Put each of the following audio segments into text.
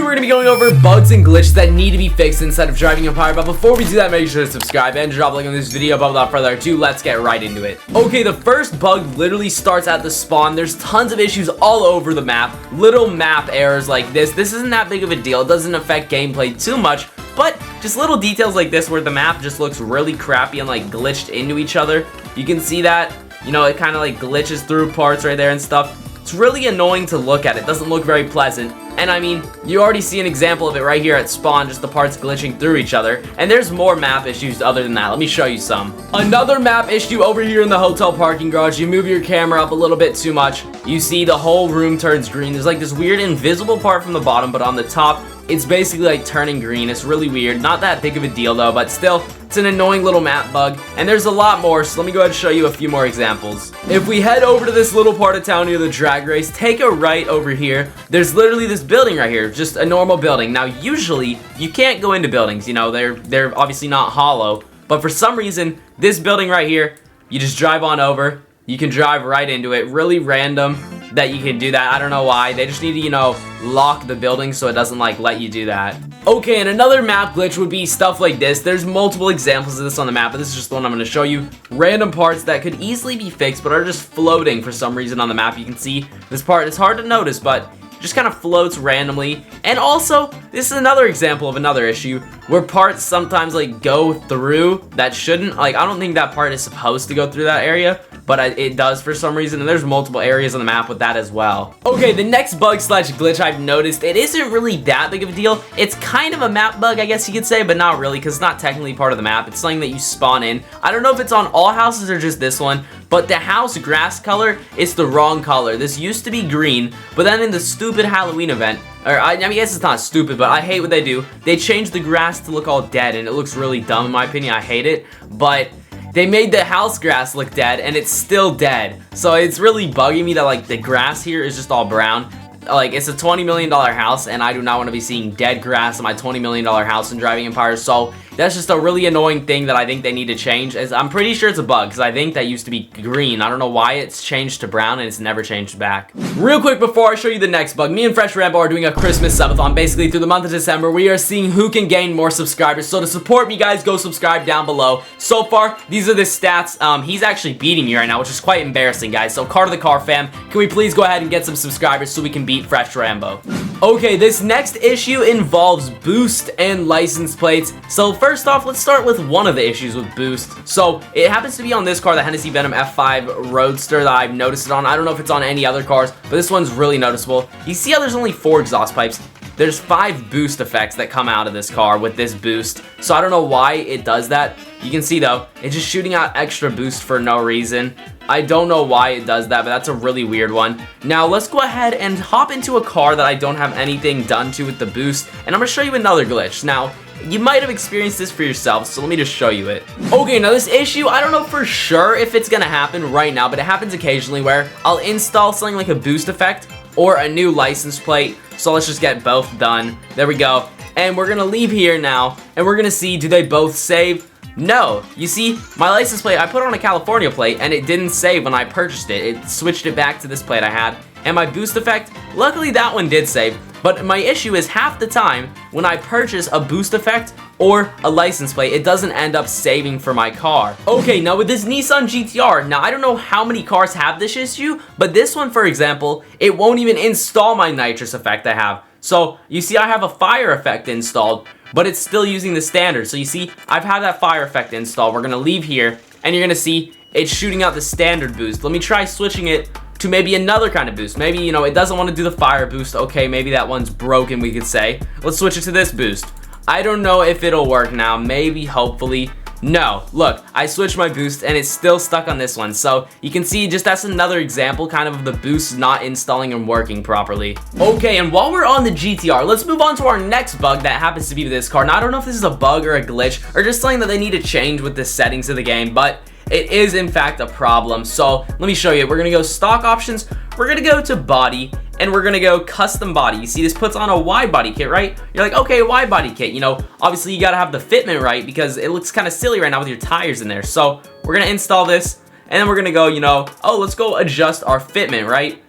Today we're going to be going over bugs and glitches that need to be fixed inside of Driving Empire, but before we do that, make sure to subscribe and drop a like on this video. But without further ado, let's get right into it. Okay, the first bug literally starts at the spawn. There's tons of issues all over the map, little map errors like this. This isn't that big of a deal. It doesn't affect gameplay too much, but just little details like this where the map just looks really crappy and like glitched into each other. You can see that, you know, it kind of like glitches through parts right there and stuff. It's really annoying to look at. It doesn't look very pleasant. And I mean, you already see an example of it right here at spawn, just the parts glitching through each other. And there's more map issues other than that. Let me show you some. Another map issue over here in the hotel parking garage. You move your camera up a little bit too much. You see the whole room turns green. There's like this weird invisible part from the bottom, but on the top, it's basically like turning green. It's really weird. Not that big of a deal though, but still, it's an annoying little map bug. And there's a lot more, so let me go ahead and show you a few more examples. If we head over to this little part of town near the drag race, take a right over here. There's literally this building right here, just a normal building. Now, usually, you can't go into buildings, you know, they're obviously not hollow. But for some reason, this building right here, you just drive on over. You can drive right into it. Really random that you can do that. I don't know why. They just need to, you know, lock the building so it doesn't like let you do that. Okay, and another map glitch would be stuff like this. There's multiple examples of this on the map, but this is just the one I'm going to show you. Random parts that could easily be fixed but are just floating for some reason on the map. You can see this part. It's hard to notice, but it just kind of floats randomly. And also, this is another example of another issue where parts sometimes like go through that shouldn't. Like, I don't think that part is supposed to go through that area, but it does for some reason, and there's multiple areas on the map with that as well. Okay, the next bug slash glitch I've noticed, it isn't really that big of a deal. It's kind of a map bug, I guess you could say, but not really, because it's not technically part of the map. It's something that you spawn in. I don't know if it's on all houses or just this one, but the house grass color is the wrong color. This used to be green, but then in the stupid Halloween event, or I mean, I guess it's not stupid, but I hate what they do. They changed the grass to look all dead, and it looks really dumb in my opinion. I hate it, but they made the house grass look dead, and it's still dead. So it's really bugging me that like the grass here is just all brown. Like, it's a $20 million house, and I do not want to be seeing dead grass in my $20 million house in Driving Empire. So that's just a really annoying thing that I think they need to change. As I'm pretty sure it's a bug, because I think that used to be green. I don't know why it's changed to brown, and it's never changed back. Real quick before I show you the next bug, me and Fresh Rambo are doing a Christmas subathon. Basically, through the month of December, we are seeing who can gain more subscribers. So to support me, guys, go subscribe down below. So far, these are the stats. He's actually beating me right now, which is quite embarrassing, guys. So CarterDaCar fam, can we please go ahead and get some subscribers so we can beat Fresh Rambo? Okay, this next issue involves boost and license plates. So first off, let's start with one of the issues with boost. So it happens to be on this car, the Hennessy Venom F5 Roadster, that I've noticed it on. I don't know if it's on any other cars, but this one's really noticeable. You see how there's only 4 exhaust pipes? There's 5 boost effects that come out of this car with this boost. So I don't know why it does that. You can see though, it's just shooting out extra boost for no reason. I don't know why it does that, but that's a really weird one. Now let's go ahead and hop into a car that I don't have anything done to with the boost, and I'm gonna show you another glitch. Now, you might have experienced this for yourself, so let me just show you it. Okay, now this issue, I don't know for sure if it's gonna happen right now, but it happens occasionally where I'll install something like a boost effect or a new license plate. So let's just get both done. There we go. And we're gonna leave here now, and we're gonna see, do they both save? No. You see, my license plate, I put on a California plate, and it didn't save when I purchased it. It switched it back to this plate I had. And my boost effect, luckily that one did save. But my issue is half the time, when I purchase a boost effect or a license plate, it doesn't end up saving for my car. Okay, now with this Nissan GTR, now I don't know how many cars have this issue, but this one, for example, it won't even install my nitrous effect I have. So, you see I have a fire effect installed, but it's still using the standard. So you see, I've had that fire effect installed. We're gonna leave here, and you're gonna see it's shooting out the standard boost. Let me try switching it to maybe another kind of boost. Maybe, you know, it doesn't want to do the fire boost. Okay, maybe that one's broken, we could say. Let's switch it to this boost. I don't know if it'll work now. Maybe, hopefully. No, look, I switched my boost and it's still stuck on this one. So you can see just that's another example kind of the boost not installing and working properly. Okay, and while we're on the GTR, let's move on to our next bug that happens to be with this car. Now, I don't know if this is a bug or a glitch or just something that they need to change with the settings of the game, but it is in fact a problem. So let me show you. We're gonna go stock options, we're gonna go to body, and we're gonna go custom body. You see this puts on a wide body kit, right? You're like, okay, wide body kit, you know, obviously you gotta have the fitment right because it looks kind of silly right now with your tires in there. So we're gonna install this, and then we're gonna go, you know, oh, let's go adjust our fitment, right?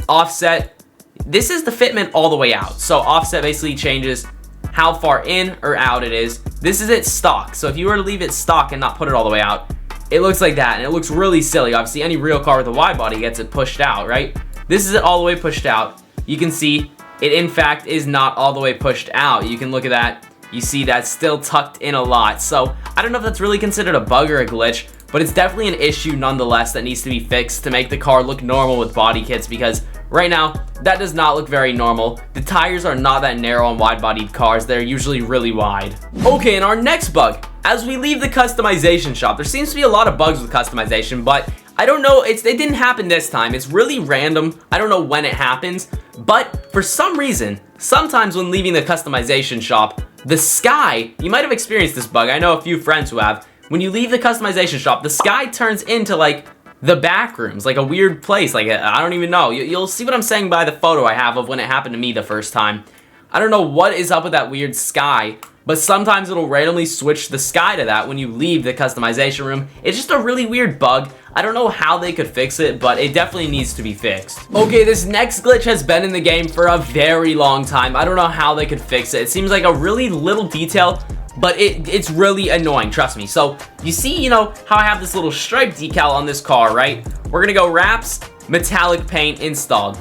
Offset, this is the fitment all the way out. So offset basically changes how far in or out it is. This is its stock. So if you were to leave it stock and not put it all the way out, it looks like that, and it looks really silly. Obviously, any real car with a wide body gets it pushed out, right? This is it all the way pushed out. You can see it, in fact, is not all the way pushed out. You can look at that. You see that's still tucked in a lot. So I don't know if that's really considered a bug or a glitch, but it's definitely an issue nonetheless that needs to be fixed to make the car look normal with body kits, because right now, that does not look very normal. The tires are not that narrow on wide-bodied cars. They're usually really wide. Okay, and our next bug, as we leave the customization shop, there seems to be a lot of bugs with customization, but I don't know, it didn't happen this time. It's really random. I don't know when it happens, but for some reason, sometimes when leaving the customization shop, the sky, you might have experienced this bug. I know a few friends who have. When you leave the customization shop, the sky turns into like the back rooms, like a weird place, like I don't even know. You'll see what I'm saying by the photo I have of when it happened to me the first time. I don't know what is up with that weird sky, but sometimes it'll randomly switch the sky to that when you leave the customization room. It's just a really weird bug. I don't know how they could fix it, but it definitely needs to be fixed. Okay, this next glitch has been in the game for a very long time. I don't know how they could fix it. It seems like a really little detail, but it's really annoying, trust me. So you see, you know, how I have this little stripe decal on this car, right? We're gonna go wraps, metallic paint installed.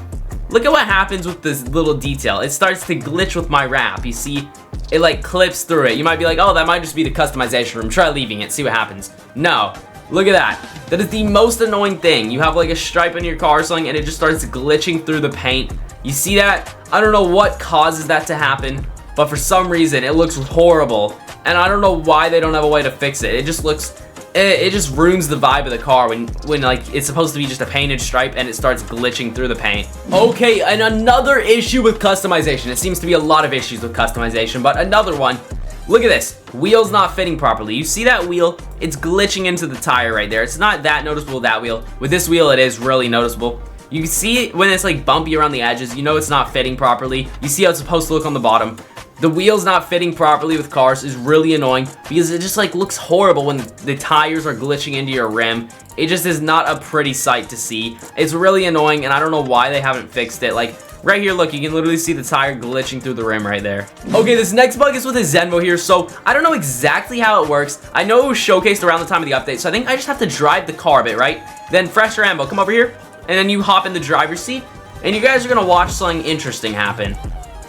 Look at what happens with this little detail. It starts to glitch with my wrap. You see, it like clips through it. You might be like, oh, that might just be the customization room. Try leaving it, see what happens. No, look at that. That is the most annoying thing. You have like a stripe in your car or something and it just starts glitching through the paint. You see that? I don't know what causes that to happen, but for some reason it looks horrible. And I don't know why they don't have a way to fix it. It just looks, it just ruins the vibe of the car when like it's supposed to be just a painted stripe and it starts glitching through the paint. Okay, and another issue with customization. It seems to be a lot of issues with customization, but another one. Look at this. Wheel's not fitting properly. You see that wheel? It's glitching into the tire right there. It's not that noticeable with that wheel. With this wheel, it is really noticeable. You can see it when it's like bumpy around the edges. You know it's not fitting properly. You see how it's supposed to look on the bottom. The wheels not fitting properly with cars is really annoying because it just like looks horrible when the tires are glitching into your rim. It just is not a pretty sight to see. It's really annoying and I don't know why they haven't fixed it. Like right here, look, you can literally see the tire glitching through the rim right there. Okay, this next bug is with a Zenvo here, so I don't know exactly how it works. I know it was showcased around the time of the update, so I think I just have to drive the car a bit, right? Then Fresh Rambo, come over here, and then you hop in the driver's seat, and you guys are gonna watch something interesting happen.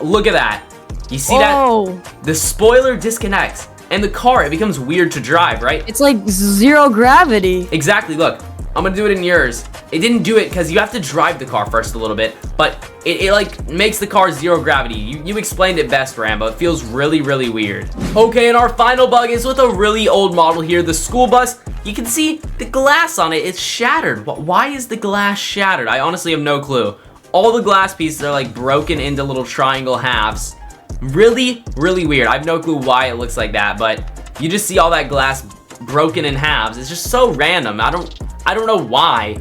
Look at that. You see that? The spoiler disconnects, and the car, it becomes weird to drive, right? It's like zero gravity. Exactly, look. I'm gonna do it in yours. It didn't do it because you have to drive the car first a little bit, but it like makes the car zero gravity. You explained it best, Rambo. It feels really, really weird. Okay, and our final bug is with a really old model here, the school bus. You can see the glass on it, it's shattered. Why is the glass shattered? I honestly have no clue. All the glass pieces are like broken into little triangle halves. Really, really weird. I have no clue why it looks like that, but you just see all that glass broken in halves. It's just so random. I don't know why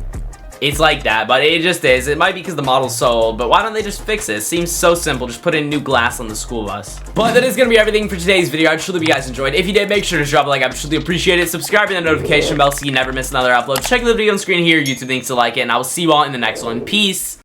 it's like that, but it just is. It might be because the model's so old, but why don't they just fix it? It seems so simple. Just put in new glass on the school bus. But that is going to be everything for today's video. I truly hope you guys enjoyed. If you did, make sure to drop a like. I truly appreciate it. Subscribe to the notification bell so you never miss another upload. Check the video on screen here. YouTube links to like it, and I will see you all in the next one. Peace.